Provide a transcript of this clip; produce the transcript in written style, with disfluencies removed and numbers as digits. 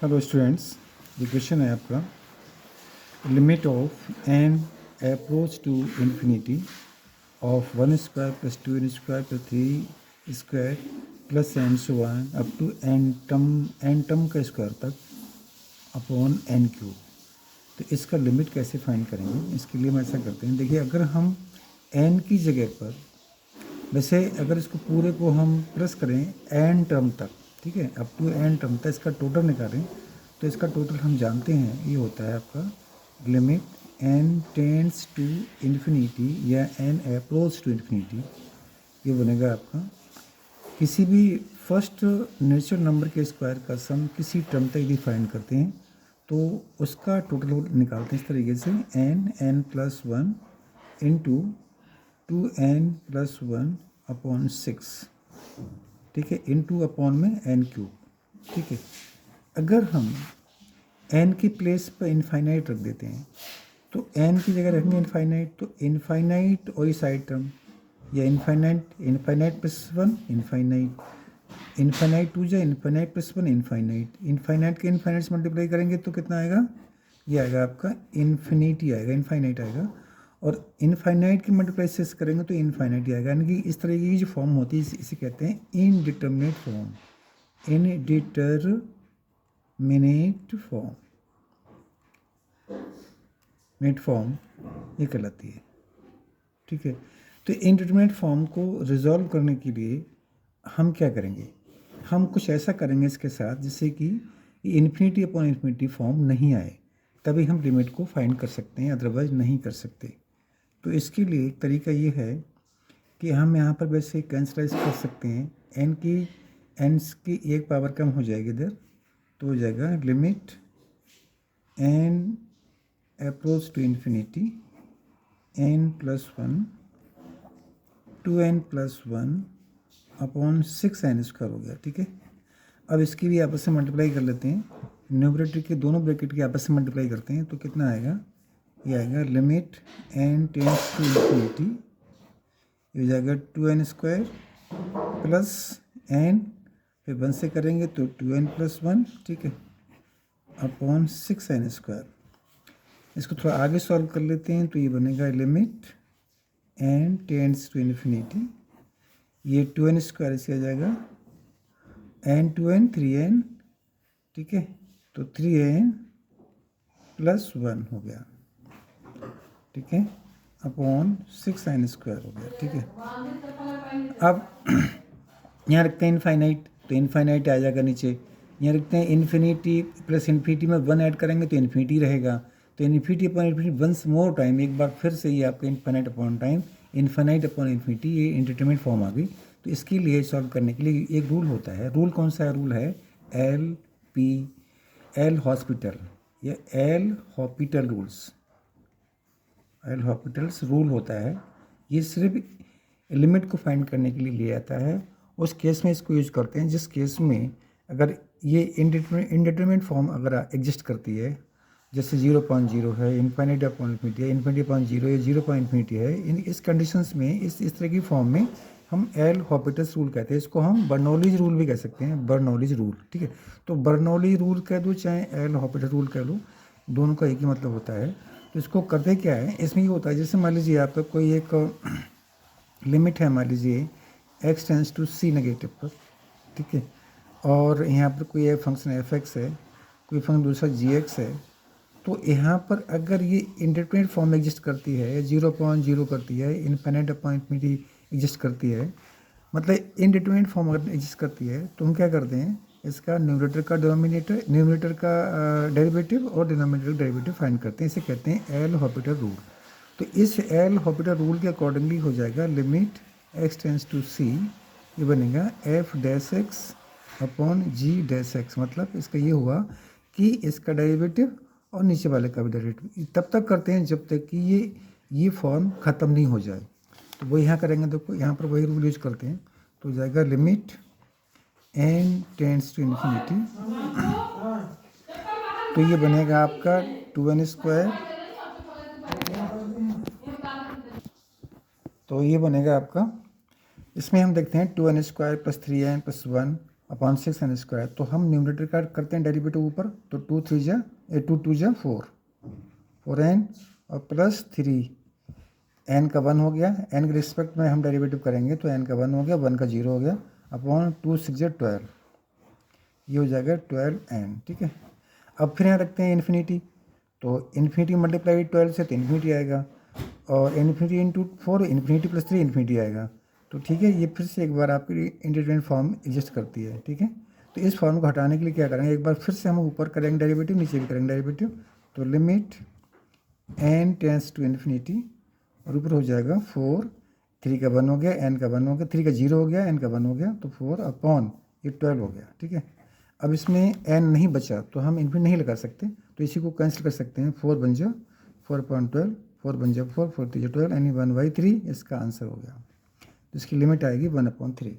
Hello students, ये question है आपका। Limit of N approach to infinity of 1² + 2n² + 3² plus N so one up to N term का square तक upon N cube. तो इसका limit कैसे फाइंड करेंगे? इसके लिए हम ऐसा करते हैं, देखिए अगर हम एन की जगह पर, वैसे अगर इसको पूरे को हम प्लस करें एन टर्म तक, ठीक है, अप टू एन टर्म तक इसका टोटल निकालें, तो इसका टोटल हम जानते हैं ये होता है आपका limit N tends to infinity या एन अप्रोच टू इन्फिनिटी। ये बनेगा आपका किसी भी फर्स्ट नेचुरल नंबर के स्क्वायर का सम किसी टर्म तक यदि फाइंड करते हैं तो उसका टोटल निकालते हैं इस तरीके से n+1 इंटू 2n+1 अपॉन 6, ठीक है, इंटू अपॉन में n क्यूब। ठीक है, अगर हम n की प्लेस पर इनफाइनाइट रख देते हैं तो n की जगह रखेंगे इनफाइनाइट, तो इनफाइनाइट और ये साइड टर्म या इनफाइनाइट प्लस 1 इनफाइनाइट, इनफाइनाइट 2 या इनफाइनाइट प्लस 1 इनफाइनाइट, इनफाइनाइट के इनफाइनाइट से मल्टीप्लाई करेंगे तो कितना आएगा? ये आएगा आपका इन्फिनिटी आएगा, इनफाइनाइट आएगा, और इनफाइनाइट की मल्टीप्लाई से करेंगे तो इनफाइनाइट आएगा। यानी कि इस तरह की जो फॉर्म होती है इसे कहते हैं indeterminate form, indeterminate form, net form ये कहलाती है। ठीक है, तो इनडिटर्मिनेट फॉर्म को रिजॉल्व करने के लिए हम क्या करेंगे? हम कुछ ऐसा करेंगे इसके साथ जिससे कि इन्फिनिटी अपॉन इन्फिनिटी फॉर्म नहीं आए, तभी हम लिमिट को फाइंड कर सकते हैं, अदरवाइज नहीं कर सकते। तो इसके लिए एक तरीका ये है कि हम यहाँ पर वैसे कैंसलाइज कर सकते हैं, एन की एक पावर कम हो जाएगी इधर, तो हो जाएगा limit N approach to infinity n+1 2n+1 upon 6n² हो गया। ठीक है, अब इसकी भी आपस में मल्टीप्लाई कर लेते हैं, न्यूमरेटर के दोनों ब्रैकेट की आपस में मल्टीप्लाई करते हैं तो कितना आएगा? ये आएगा limit n tends to infinity, ये हो जाएगा 2n² प्लस n, फिर 1 से करेंगे तो 2n+1, ठीक है, अपॉन 6n²। इसको थोड़ा आगे सॉल्व कर लेते हैं तो ये बनेगा limit n tends to infinity, ये 2n² इसे आ जाएगा n2n 3n, ठीक है, तो 3n+1 हो गया, ठीक है, अपॉन 6n² हो गया। ठीक है, अब यहाँ रखते हैं इनफाइनाइट, तो इनफाइनाइट आ जाएगा नीचे, यहाँ रखते हैं इन्फिनिटी प्लस इन्फिनिटी में 1 ऐड करेंगे तो इन्फिनिटी रहेगा, तो infinity upon infinity once more time, एक बार फिर से ये आपका infinite upon time, infinite upon infinity, ये इंडिटरमिनेट फॉर्म आ गई। तो इसके लिए सॉल्व करने के लिए एक रूल होता है, रूल कौन सा है? रूल है एल हॉस्पिटल या L Hopital rules, L Hopital's rule होता है। ये सिर्फ लिमिट को फाइंड करने के लिए लिया जाता है, उस केस में इसको यूज करते हैं जिस केस में अगर ये इंडिटरमिनेट फॉर्म अगर एग्जिस्ट करती है, जैसे 0.0 है, इनफाइनाइट अपॉन इन्फिनिटी है, इन्फिनिटी अपॉन 0 या 0.इन्फिनिटी है, इस कंडीशंस में इस तरह की फॉर्म में हम एल हॉपिटल्स रूल कहते हैं। इसको हम बर्नौलीज रूल भी कह सकते हैं, बर्नौलीज रूल। ठीक है, तो बर्नौली रूल कह दो चाहे एल हॉपिटल रूल कह लो, दोनों का एक ही मतलब होता है। तो इसको करते क्या है, इसमें ये होता है, जैसे मान लीजिए आपका कोई एक लिमिट है, मान लीजिए x tends to c negative पर, ठीक है, और यहाँ पर कोई एक फंक्शन f(x) है, कोई फंक्शन दूसरा g(x) है, तो यहाँ पर अगर ये इंडिटरमिनेट फॉर्म एग्जिस्ट करती है, 0.0 करती है, इनफाइनाइट अपॉन इन्फिनिटी एग्जिस्ट करती है, मतलब इंडिटरमिनेट फॉर्म अगर एग्जिस्ट करती है तो हम क्या करते हैं, इसका न्यूमरेटर का डेरिवेटिव और डिनोमिनेटर का डेरिवेटिव फाइंड करते हैं, इसे कहते हैं एल हॉपिटल रूल। तो इस एल हॉपिटल रूल के अकॉर्डिंगली हो जाएगा limit x tends to c, ये बनेगा f'(x) अपॉन g'(x), मतलब इसका ये हुआ कि इसका डेरिवेटिव और नीचे वाले का भी डेरिवेटिव तब तक करते हैं जब तक कि ये फॉर्म ख़त्म नहीं हो जाए। तो वो यहाँ करेंगे, देखो यहाँ पर वही रूल यूज करते हैं, तो हो जाएगा limit n tends to infinity, तो ये बनेगा आपका 2n², तो ये बनेगा आपका, इसमें हम देखते हैं 2n² + 3n + 1 अपॉन 6n²। तो हम न्यूमरेटर का करते हैं डेरिवेटिव ऊपर, तो 2 3 जा 2 2 जा 4n और प्लस 3, n का 1 हो गया, n के रिस्पेक्ट में हम डेरिवेटिव करेंगे तो n का 1 हो गया, 1 का 0 हो गया, अपॉन 2 6 जा 12, ये हो जाएगा 12n। ठीक है, अब फिर यहाँ रखते हैं इन्फिनिटी, तो इन्फिनिटी मल्टीप्लाई विद 12 से तो इन्फिनिटी आएगा, और infinity into 4 infinity plus 3 infinity आएगा। तो ठीक है, ये फिर से एक बार आपकी इंडिपेंडेंट फॉर्म एग्जिस्ट करती है। ठीक है, तो इस फॉर्म को हटाने के लिए क्या करेंगे, एक बार फिर से हम ऊपर करेंगे डेरिवेटिव, नीचे भी करेंगे डेरिवेटिव, तो limit n tends to infinity, और ऊपर हो जाएगा 4, 3 का 1 हो गया, n का 1 हो गया, 3 का 0 हो गया, n का 1 हो गया, तो 4 अपॉन ये 12 हो गया। ठीक है, अब इसमें n नहीं बचा तो हम इन्फिनिटी नहीं लगा सकते, तो इसी को कैंसिल कर सकते हैं, 4 बन जा 4.12, 4 बन जा 4, 4 3 12, यानी 1/3 इसका आंसर हो गया। तो इसकी लिमिट आएगी 1/3।